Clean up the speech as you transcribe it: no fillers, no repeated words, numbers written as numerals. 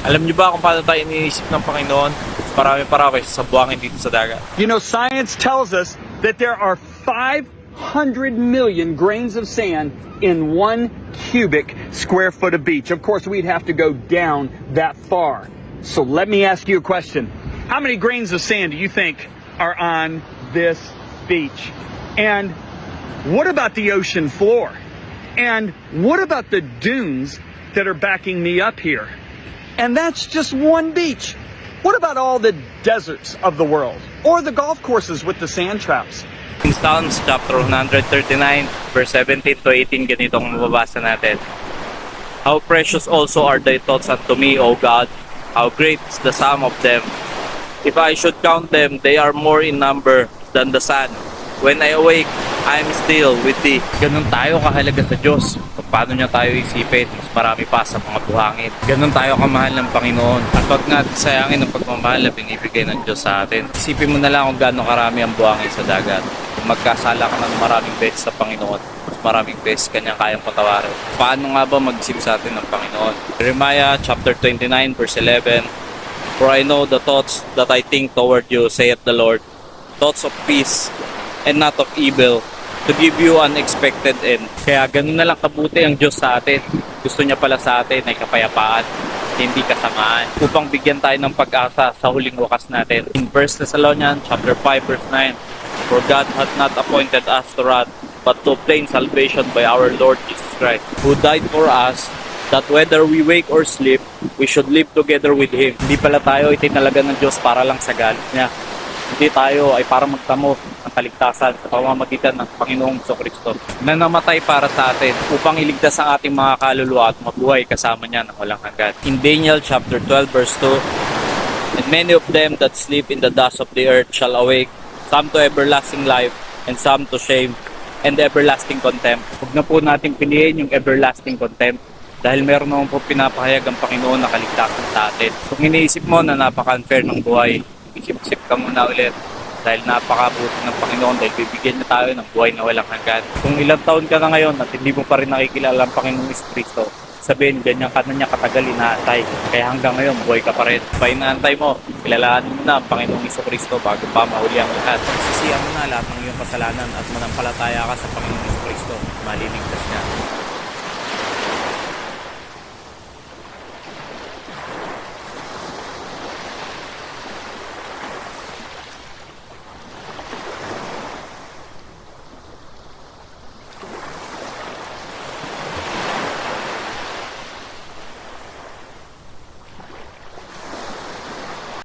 Alam niyo ba kung paano tayo iniisip ng Panginoon? Marami sa buhangin dito sa dagat. You know, science tells us that there are 500 million grains of sand in 1 cubic square foot of beach. Of course, we'd have to go down that far. So let me ask you a question. How many grains of sand do you think are on this beach? And what about the ocean floor? And what about the dunes that are backing me up here? And that's just one beach. What about all the deserts of the world? Or the golf courses with the sand traps? In Psalms chapter 139, verse 17 to 18, ganito ang mababasa natin. How precious also are thy thoughts unto me, O God. How great is the sum of them. If I should count them, they are more in number than the sand. When I awake, I am still with thee. Ganun tayo kahalaga sa Diyos. Kung paano niya tayo isipin, mas marami pa sa mga buhangin. Ganun tayo kamahal ng Panginoon. At wag natin sayangin ang pagmamahal na binibigay ng Diyos sa atin. Isipin mo na lang kung gaano karami ang buhangin sa dagat. Kung magkasala ka ng maraming beses sa Panginoon, mas maraming beses kanyang kayang patawarin. Paano nga ba mag-isip sa atin ng Panginoon? Jeremiah chapter 29 verse 11. For I know the thoughts that I think toward you, saith the Lord, thoughts of peace and not of evil, to give you an expected end. Kaya ganun na lang kabuti ang Diyos sa atin. Gusto niya pala sa atin ay kapayapaan, hindi kasamaan, upang bigyan tayo ng pag-asa sa huling wakas natin. In 1 Thessalonians chapter 5 verse 9, for God hath not appointed us to wrath, but to obtain salvation by our Lord Jesus Christ, who died for us, that whether we wake or sleep, we should live together with Him. Hindi pala tayo itinalaga ng Diyos para lang sa galit niya. Hindi tayo ay para magtamo ng kaligtasan sa pamamagitan ng Panginoong Jesucristo na namatay para sa atin upang iligtas ang ating mga kaluluwa at mabuhay kasama niya ng walang hanggan. In Daniel chapter 12 verse 2, and many of them that sleep in the dust of the earth shall awake, some to everlasting life, and some to shame and everlasting contempt. Huwag na po natin piliin yung everlasting contempt dahil meron naman po pinapahayag ang Panginoon na kaligtasan sa atin. Kung iniisip mo na napaka-unfair ng buhay, isip-isip ka muna ulit dahil napakabuti ng Panginoon dahil bibigyan niya tayo ng buhay na walang hanggan. Kung ilang taon ka na ngayon at hindi mo pa rin nakikilala ang Panginoong Jesucristo, sabihin ganyan ka na niya katagal inaantay. Kaya hanggang ngayon buhay ka pa rin. Pa inaantay mo, kilalanin mo na ang Panginoong Jesucristo bago pa mahuli ang lahat. Sisiyan mo na lahat ng iyong kasalanan at manampalataya ka sa Panginoong Jesucristo. Maliligtas